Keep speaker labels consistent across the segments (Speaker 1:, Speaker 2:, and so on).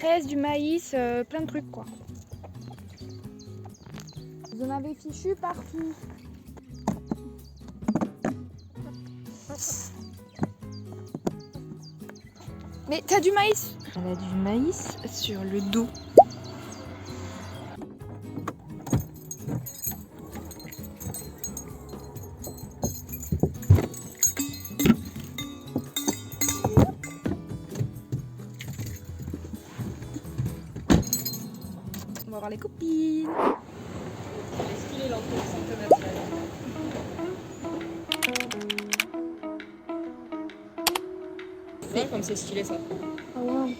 Speaker 1: fraises, du maïs, plein de trucs quoi. Vous en avez fichu partout. Mais t'as du maïs? Elle a du maïs sur le dos. On va voir les copines.
Speaker 2: Est-ce qu'il est l'entreprise commerciale? Ouais, comme c'est stylé ça.
Speaker 1: Oh wow.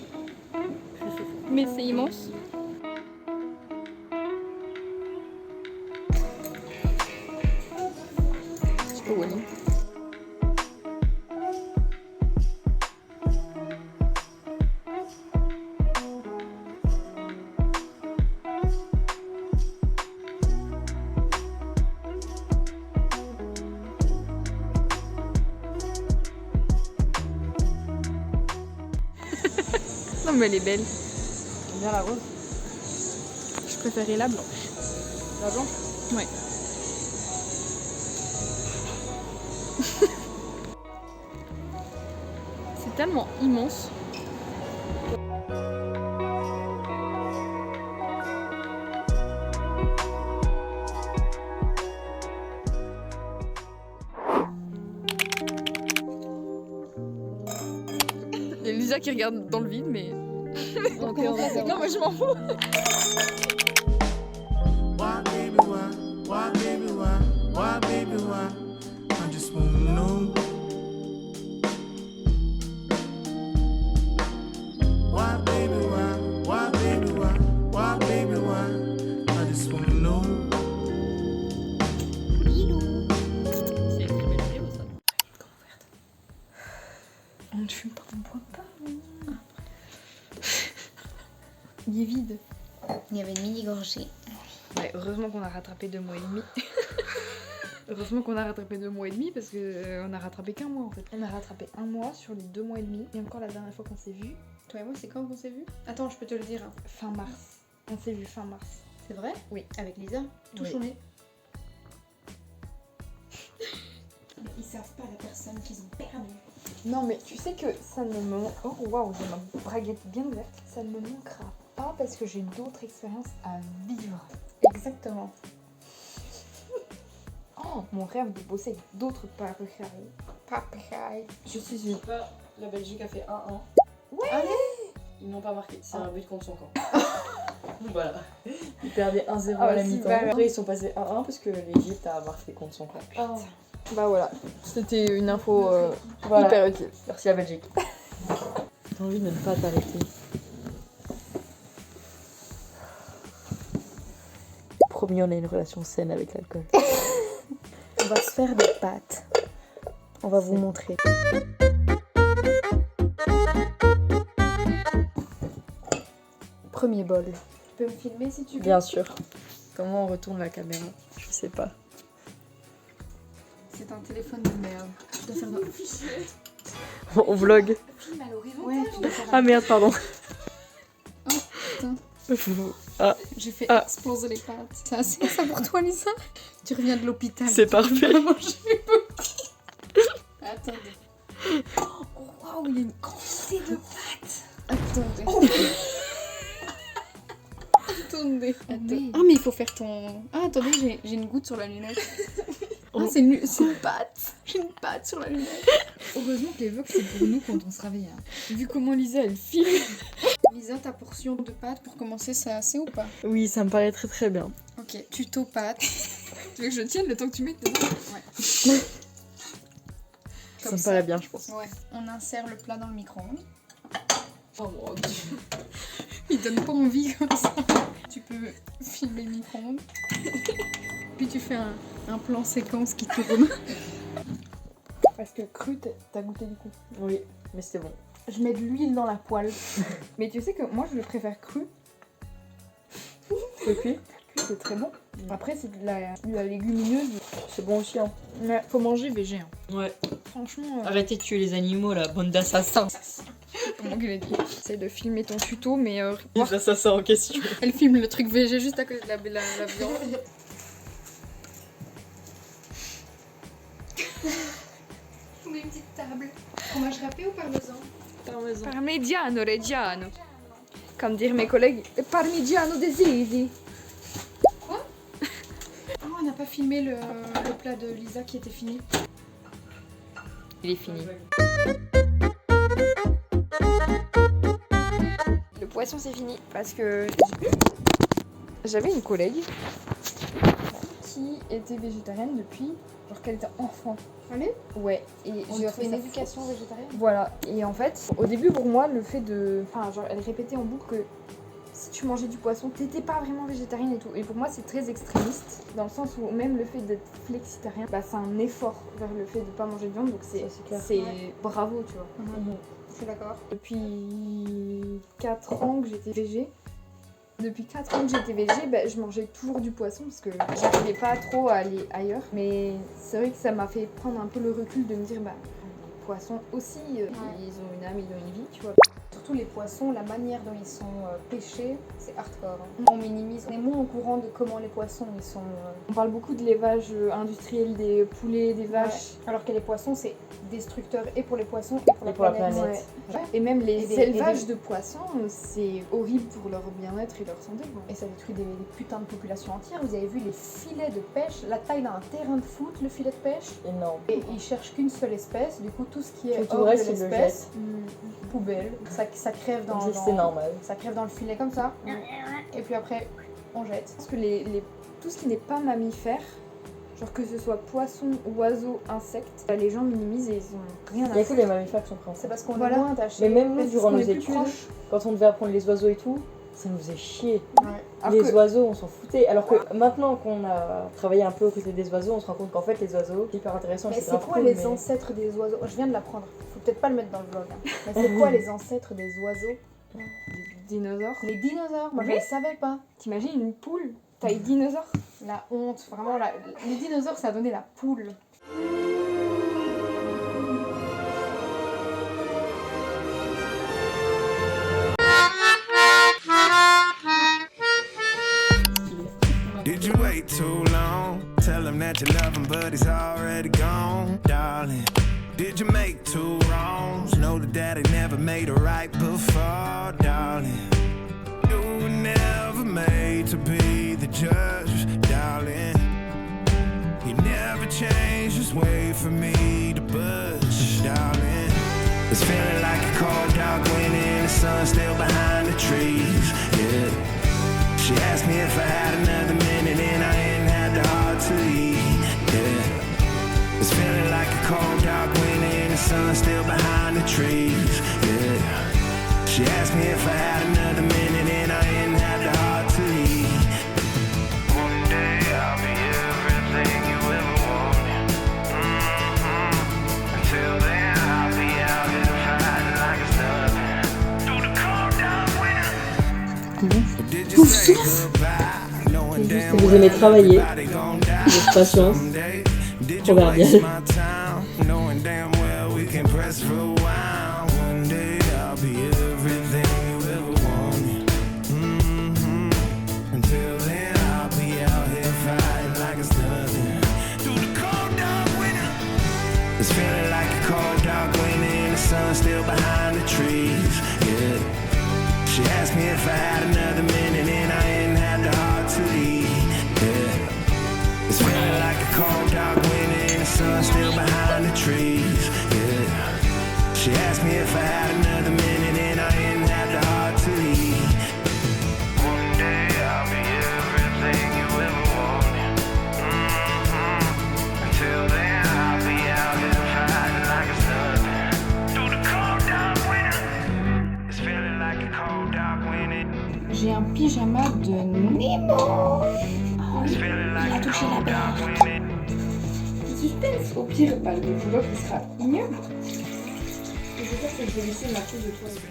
Speaker 1: Mais c'est immense.
Speaker 2: C'est pas Wally.
Speaker 1: Non mais elle est belle.
Speaker 2: J'aime bien la rose.
Speaker 1: Je préférais la blanche.
Speaker 2: La blanche?
Speaker 1: Ouais. C'est tellement immense. Il y a Lisa qui regarde dans le vide, mais.
Speaker 2: Ok, on va
Speaker 1: Non, moi je m'en fous.
Speaker 3: Why, baby, why, baby, why, baby, why? I just wanna know. Why, baby, why, baby, why, baby, why? I just wanna know.
Speaker 2: C'est une belle vidéo ça.
Speaker 1: On ne fume pas, on boit pas. Il est vide.
Speaker 4: Il y avait une mini-gorgée.
Speaker 1: Ouais, heureusement qu'on a rattrapé 2 mois et demi. Heureusement qu'on a rattrapé 2 mois et demi parce que on a rattrapé qu'1 mois en fait. On a rattrapé 1 mois sur les 2 mois et demi. Et encore la dernière fois qu'on s'est vu.
Speaker 4: Toi et moi, c'est quand qu'on s'est vu? Attends, je peux te le dire. Hein.
Speaker 1: Fin mars. On s'est vu fin mars.
Speaker 4: C'est vrai?
Speaker 1: Oui.
Speaker 4: Avec Lisa? Tout
Speaker 1: Oui.
Speaker 4: chômé. Mais ils savent pas la personne qu'ils ont perdue.
Speaker 1: Non mais tu sais que ça ne me... Oh waouh, j'ai ma braguette bien ouverte. Ça ne me manquera pas parce que j'ai d'autres expériences à vivre.
Speaker 4: Exactement.
Speaker 1: Oh, mon rêve de bosser avec d'autres paparazzi.
Speaker 4: Je suis une...
Speaker 2: La Belgique a fait 1-1.
Speaker 1: Ouais.
Speaker 4: Allez.
Speaker 2: Ils n'ont pas marqué, c'est un but contre son camp. Voilà. Ils perdaient 1-0
Speaker 1: Ah,
Speaker 2: à la
Speaker 1: si,
Speaker 2: mi-temps.
Speaker 1: voilà.
Speaker 2: Après ils sont passés 1-1 parce que l'Égypte a marqué contre son camp.
Speaker 1: Oh. Bah voilà, c'était une info
Speaker 2: Voilà.
Speaker 1: hyper utile.
Speaker 2: Merci la Belgique. T'as envie de ne pas t'arrêter. Promis, on a une relation saine avec l'alcool.
Speaker 1: On va se faire des pâtes. On va vous montrer. Premier bol.
Speaker 4: Tu peux me filmer si tu veux?
Speaker 2: Bien sûr. Comment on retourne la caméra? Je sais pas.
Speaker 4: C'est un téléphone de merde. Tu dois faire
Speaker 2: On vlog.
Speaker 4: film à l'horizontal. Ouais, tu dois faire
Speaker 2: Ah merde, pardon.
Speaker 4: Oh, putain.
Speaker 2: Ah,
Speaker 4: J'ai fait
Speaker 2: Ah.
Speaker 4: exploser les pattes. C'est assez ça pour toi, Lisa? Tu reviens de l'hôpital.
Speaker 2: c'est parfait.
Speaker 4: Attendez. Oh waouh, il y a une quantité de pâtes. Attendez. Attendez. Ah mais il faut faire ton... Ah attendez, j'ai une goutte sur la lunette. Ah c'est une pâte. J'ai une pâte sur la lunette. Heureusement que les vlogs c'est pour nous quand on se réveille. Hein. Vu comment Lisa elle filme. Lisa, ta portion de pâtes pour commencer, c'est assez ou pas?
Speaker 2: Oui, ça me paraît très très bien.
Speaker 4: Ok, tuto pâtes. Tu veux que je tienne le temps que tu mettes dedans? Ouais.
Speaker 2: Ça me paraît bien, je pense.
Speaker 4: Ouais, on insère le plat dans le micro-ondes.
Speaker 2: Oh mon dieu.
Speaker 4: Il donne pas envie comme ça. Tu peux filmer le micro-ondes. Puis tu fais un plan séquence qui tourne.
Speaker 1: Parce que cru, t'as goûté du coup.
Speaker 2: Oui, mais c'était bon.
Speaker 1: Je mets de l'huile dans la poêle. Mais tu sais que moi je le préfère cru.
Speaker 2: Et puis,
Speaker 1: Cru c'est très bon. Après c'est de la légumineuse.
Speaker 2: c'est bon aussi, hein.
Speaker 1: Mais faut manger végé. Hein.
Speaker 2: Ouais.
Speaker 1: Franchement.
Speaker 2: Arrêtez de tuer les animaux, la bande d'assassins.
Speaker 1: Comment qu'elle a dit. J'essaie de filmer ton tuto, mais
Speaker 2: L'assassin en question.
Speaker 4: Elle filme le truc VG juste à côté de la viande. On met une petite table. Fromage râpé ou parmesan?
Speaker 2: Parmesan.
Speaker 1: Parmigiano Reggiano. Comme dire mes collègues, Parmigiano des Zizi.
Speaker 4: Oh, on n'a pas filmé le plat de Lisa qui était fini.
Speaker 1: Il est fini. Le poisson c'est fini parce que j'avais une collègue qui était végétarienne depuis genre qu'elle était enfant.
Speaker 4: Allez.
Speaker 1: Ouais, et
Speaker 4: J'ai fait une éducation végétarienne.
Speaker 1: Voilà, et en fait, au début pour moi, le fait de. Enfin, genre, elle répétait en boucle que si tu mangeais du poisson, t'étais pas vraiment végétarienne et tout. Et pour moi, c'est très extrémiste, dans le sens où même le fait d'être flexitarien, bah, c'est un effort vers le fait de pas manger de viande, donc c'est
Speaker 4: Ouais.
Speaker 1: bravo, tu vois.
Speaker 4: Je suis d'accord.
Speaker 1: Depuis 4 ans que j'étais végé. Depuis 4 ans que j'étais végé, bah, je mangeais toujours du poisson parce que j'arrivais pas trop à aller ailleurs. Mais c'est vrai que ça m'a fait prendre un peu le recul de me dire, bah, les poissons aussi, ils ont une âme, ils ont une vie, tu vois.
Speaker 4: Surtout les poissons, la manière dont ils sont pêchés, c'est hardcore. On minimise, on est moins au courant de comment les poissons ils sont.
Speaker 1: On parle beaucoup de l'élevage industriel des poulets, des vaches.
Speaker 4: Alors que les poissons, c'est destructeur et pour les poissons et pour la planète.
Speaker 1: Ouais. Et même les
Speaker 4: Et des-
Speaker 1: élevages
Speaker 4: et des-
Speaker 1: de poissons, c'est horrible pour leur bien-être et leur santé, quoi.
Speaker 4: Et ça détruit des putains de populations entières. Vous avez vu les filets de pêche, la taille d'un terrain de foot, le filet de pêche.
Speaker 2: Énorme.
Speaker 4: Et ils cherchent qu'une seule espèce. Du coup, tout ce qui est
Speaker 2: Tout
Speaker 4: hors
Speaker 2: le reste,
Speaker 4: de
Speaker 2: ils le
Speaker 4: l'espèce,
Speaker 2: jettent.
Speaker 4: poubelle. Ça crève dans,
Speaker 2: Comme si c'était normal.
Speaker 4: ça crève dans le filet comme ça. Et puis après, on jette.
Speaker 1: Je pense que tout ce qui n'est pas mammifère, genre que ce soit poisson, oiseau, insecte, bah, les gens minimisent et ils ont rien
Speaker 2: Il
Speaker 1: à
Speaker 2: n'y a que
Speaker 1: faire.
Speaker 2: les mammifères qui sont pris en
Speaker 4: C'est
Speaker 2: compte.
Speaker 4: parce qu'on
Speaker 1: Voilà.
Speaker 4: est moins attaché.
Speaker 2: Mais même
Speaker 1: Mais
Speaker 2: nous,
Speaker 1: c'est
Speaker 2: durant
Speaker 1: parce
Speaker 2: nos
Speaker 1: qu'on est plus
Speaker 2: études,
Speaker 1: proche.
Speaker 2: quand on devait apprendre les oiseaux et tout, ça nous faisait chier.
Speaker 1: Alors
Speaker 2: Les
Speaker 1: que-
Speaker 2: oiseaux, on s'en foutait. Alors que maintenant qu'on a travaillé un peu aux côtés des oiseaux, on se rend compte qu'en fait, les oiseaux, c'est hyper intéressant.
Speaker 4: Mais c'est
Speaker 2: grave
Speaker 4: quoi
Speaker 2: cool,
Speaker 4: les
Speaker 2: mais-
Speaker 4: ancêtres des oiseaux? Je viens de l'apprendre. Faut peut-être pas le mettre dans le vlog. Hein. Mais c'est quoi les ancêtres des oiseaux?
Speaker 1: Des dinosaures.
Speaker 4: Les dinosaures. Moi, je
Speaker 1: Oui.
Speaker 4: ne savais pas.
Speaker 1: T'imagines une poule taille dinosaure?
Speaker 4: La honte, vraiment. Les dinosaures, ça a donné la poule.
Speaker 3: Did you wait too long? Tell him that you love him, but he's already gone, darling. Did you make two wrongs? Know that daddy never made a right before, darling. You were never made to be the judge, darling. He never changed his way for me to budge, darling. It's feeling like a cold dark wind and the sun still behind the trees, yeah. She asked me if I had another minute and I ain't had the heart to leave, yeah. It's feeling like a cold dark wind and the sun still behind the trees, yeah. She asked me if I had another minute and I ain't had the heart to leave. One day I'll be everything you ever wanted. Until then I'll be out here fighting like it's nothing. Through the cold dark winter. Did you say goodbye? Knowing damn
Speaker 2: que vous
Speaker 3: well
Speaker 2: aimez travailler.
Speaker 3: everybody gon' die
Speaker 2: Votre patience.
Speaker 3: someday. Did you
Speaker 2: Proverbial.
Speaker 3: waste my time? Knowing damn well we can press rewind. One day I'll be everything you ever wanted. Until then I'll be out here fighting like it's nothing. Through the cold dark winter. It's feeling like a cold dark winter and the sun still behind the trees, yeah. She asked me if I had another minute and I ain't had the heart to leave, yeah. It's feeling like a cold dark winter and the sun still behind the trees, yeah. She asked me if I had another minute and I ain't had the heart to leave. One day I'll be everything you ever wanted. Until then I'll be out here fighting like it's nothing. Through the cold dark winter. It's feeling like a cold dark winter.
Speaker 4: J'ai un pyjama de Nemo.
Speaker 3: It's feeling like a
Speaker 4: touché la
Speaker 3: cold dark
Speaker 4: barre.
Speaker 3: winter.
Speaker 4: Suspense. Au pire, bah, le vlog sera ignoble. Ce que je vais faire, c'est que je vais laisser ma pause de toilette.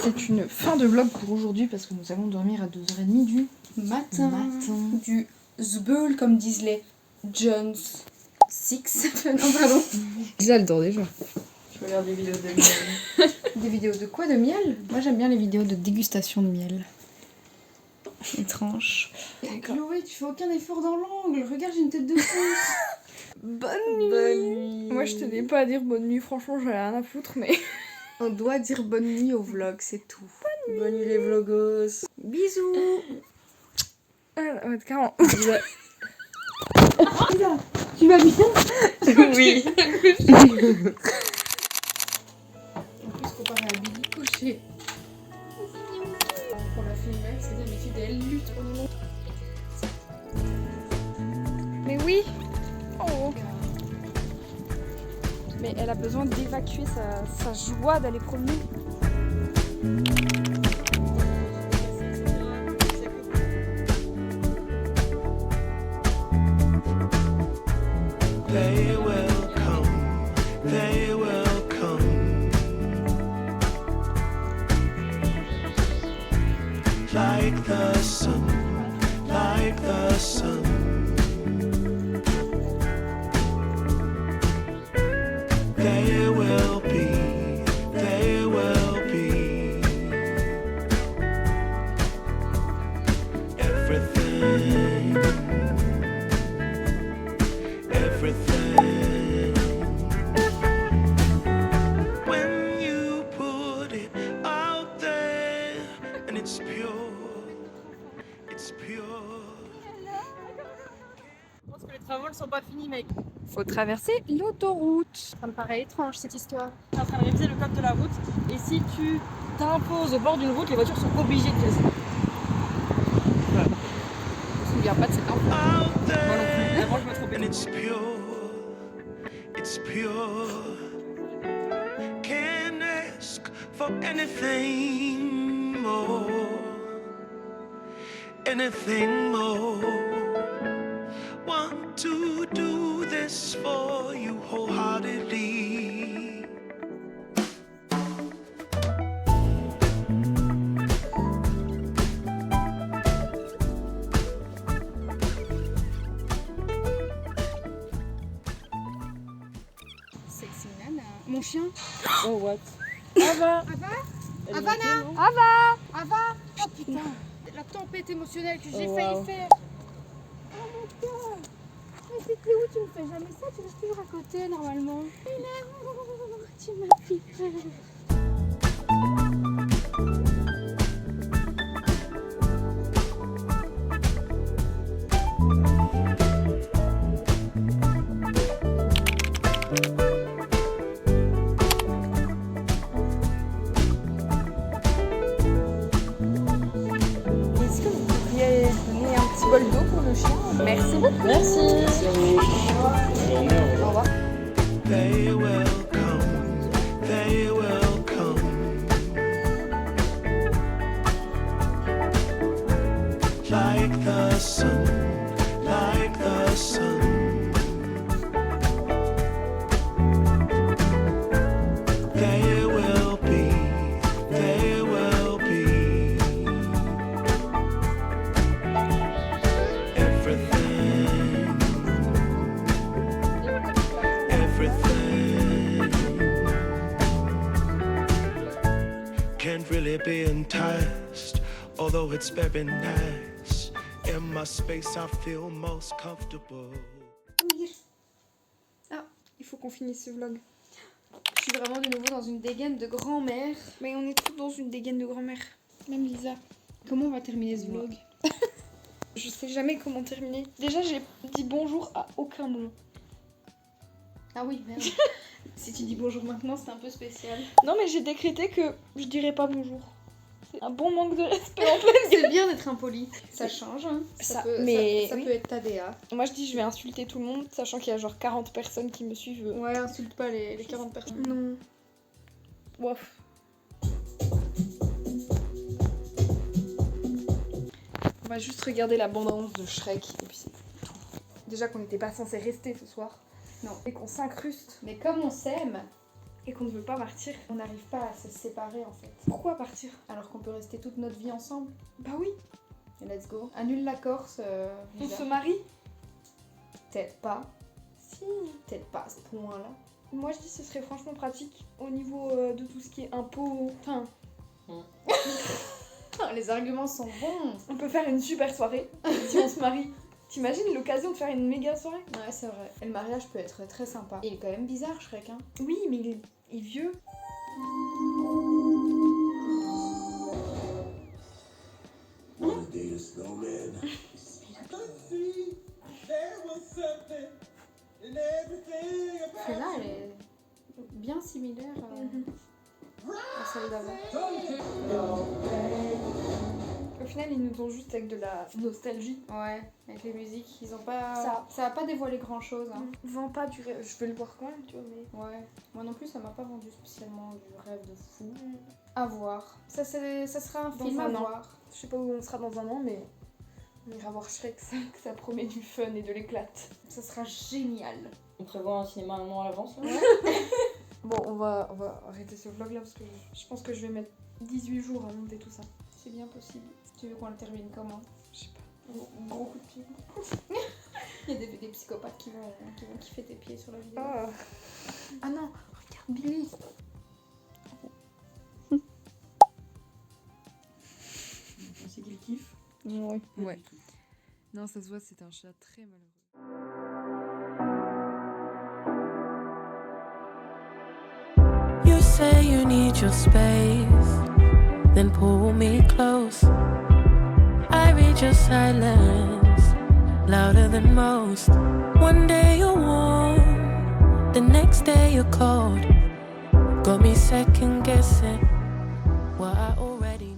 Speaker 1: C'est une fin de vlog pour aujourd'hui parce que nous allons dormir à 2h30 du
Speaker 4: Matin.
Speaker 1: matin.
Speaker 4: Du zbeul, comme disent les Jones 6. Non, pardon.
Speaker 1: Lisa, elle dort déjà.
Speaker 4: Je
Speaker 2: Je regarde des vidéos de miel.
Speaker 4: Des vidéos de quoi? De miel? Moi j'aime bien les vidéos de dégustation de miel. Étrange. Chloé, tu fais aucun effort dans l'angle. Regarde, j'ai une tête de pouce.
Speaker 1: Bonne nuit.
Speaker 2: Bonne nuit.
Speaker 1: Moi je tenais pas à dire bonne nuit, franchement j'en ai rien à foutre, mais...
Speaker 4: On doit dire bonne nuit au vlog, c'est tout.
Speaker 2: Bonne nuit les vlogos.
Speaker 4: Bisous.
Speaker 1: Ouais, carrément.
Speaker 4: Tu vas bien?
Speaker 2: Oui.
Speaker 4: En plus, comparé à Billy Cochet. On l'a fait une parce que d'habitude elle lutte pour le monde.
Speaker 1: Mais oui. Oh. Mais elle a besoin d'évacuer sa joie d'aller promener.
Speaker 3: They will come, they will come. Like the sun, like the sun. They will be, they will be. Everything, everything. When you put it out there and it's pure, it's pure.
Speaker 2: Je pense que les travaux ne sont pas finis, mec.
Speaker 1: Faut traverser l'autoroute.
Speaker 4: Ça me paraît étrange cette histoire.
Speaker 2: Tu es en train de réviser le code de la route et si tu t'imposes au bord d'une route, les voitures sont obligées de passer.
Speaker 4: Je me souviens pas de cette info.
Speaker 3: Out there
Speaker 2: Avant, je me trompais.
Speaker 3: and it's pure, it's pure. Can't ask for anything more, anything more. Want to do this for you wholeheartedly.
Speaker 4: Sexy nana. Mon chien.
Speaker 2: Oh, what? Ava! Elle est
Speaker 4: Ava,
Speaker 2: montée, non
Speaker 4: Ava. Oh putain. La tempête émotionnelle que j'ai
Speaker 2: Oh,
Speaker 4: failli
Speaker 2: wow.
Speaker 4: faire. Oh mon cœur. Mais c'était où? Tu me fais jamais ça, tu restes toujours à côté normalement. Mais non, tu m'as fait peur.
Speaker 1: Est-ce que vous pourriez donner un petit bol d'eau pour le chien? Merci beaucoup.
Speaker 2: Merci.
Speaker 1: Au revoir.
Speaker 3: They will come, they will come. Like the sun, like the sun. They will be, they will be. Everything, everything. Can't really be enticed, although it's very nice. In my space, I feel most comfortable.
Speaker 1: Ah, il faut qu'on finisse ce vlog.
Speaker 4: Je suis vraiment de nouveau dans une dégaine de grand-mère.
Speaker 1: Mais on est tous dans une dégaine de grand-mère.
Speaker 4: Même Lisa. Comment on va terminer ce vlog?
Speaker 1: Je sais jamais comment terminer. Déjà, j'ai dit bonjour à aucun moment.
Speaker 4: Ah oui, merde. Si tu dis bonjour maintenant, c'est un peu spécial.
Speaker 1: Non, mais j'ai décrété que je dirais pas bonjour. C'est un bon manque de respect en fait.
Speaker 4: C'est bien d'être impoli. Ça change, hein.
Speaker 1: Ça,
Speaker 4: peut,
Speaker 1: mais
Speaker 4: ça
Speaker 1: oui.
Speaker 4: peut être ta DA.
Speaker 1: Moi, je dis je vais insulter tout le monde, sachant qu'il y a genre 40 personnes qui me suivent.
Speaker 4: Ouais, insulte pas les 40 personnes.
Speaker 1: Non. Wouf. On va juste regarder la bande-annonce de Shrek et puis c'est tout. Déjà qu'on n'était pas censé rester ce soir.
Speaker 4: Non.
Speaker 1: Et qu'on s'incruste
Speaker 4: Mais comme on s'aime,
Speaker 1: et qu'on ne veut pas partir.
Speaker 4: on n'arrive pas à se séparer en fait.
Speaker 1: Pourquoi partir?
Speaker 4: Alors qu'on peut rester toute notre vie ensemble.
Speaker 1: Bah oui,
Speaker 4: Et let's go. Annule la Corse.
Speaker 1: on
Speaker 4: Lisa.
Speaker 1: se marie.
Speaker 4: Peut-être pas.
Speaker 1: Si.
Speaker 4: Peut-être pas à ce point-là.
Speaker 1: Moi je dis que ce serait franchement pratique au niveau de tout ce qui est impôts. Enfin,
Speaker 4: Les arguments sont bons.
Speaker 1: on peut faire une super soirée si on se marie. T'imagines l'occasion de faire une méga soirée?
Speaker 4: Ouais, c'est vrai. Et le mariage peut être très sympa. Il est quand même bizarre, Shrek, hein.
Speaker 1: Oui, mais il est vieux.
Speaker 5: Wanna date a snowman?
Speaker 4: Celle-là, elle est bien similaire à celle d'avant.
Speaker 1: Au final, ils nous ont juste avec de la nostalgie.
Speaker 4: Ouais, avec les musiques, ils ont pas... Ça a pas dévoilé grand-chose, hein.
Speaker 1: Vends pas du rêve. Je vais le voir quand même, tu vois, mais...
Speaker 4: Ouais, moi non plus, ça m'a pas vendu spécialement du rêve de fou. À voir. Ça sera un
Speaker 1: Dans
Speaker 4: film à
Speaker 1: un an.
Speaker 4: voir.
Speaker 1: Je sais pas où on sera dans un an, mais... On ira voir Shrek 5, ça promet du fun et de l'éclate.
Speaker 4: Ça sera génial.
Speaker 2: On prévoit un cinéma un an à l'avance là.
Speaker 1: Bon, on va arrêter ce vlog là parce que je pense que je vais mettre 18 jours à monter tout ça.
Speaker 4: C'est bien possible. Tu veux qu'on le termine comment?
Speaker 1: Je sais pas.
Speaker 4: Gros coup de pied. Il y a des psychopathes qui vont kiffer tes pieds sur la vidéo.
Speaker 1: Ah non, regarde Billy.
Speaker 2: C'est qu'il kiffe.
Speaker 1: Ouais. Non, ça se voit, c'est un chat très malheureux.
Speaker 6: You say you need your space, then pull me close. I read your silence, louder than most. One day you're warm, the next day you're cold. Got me second guessing what I already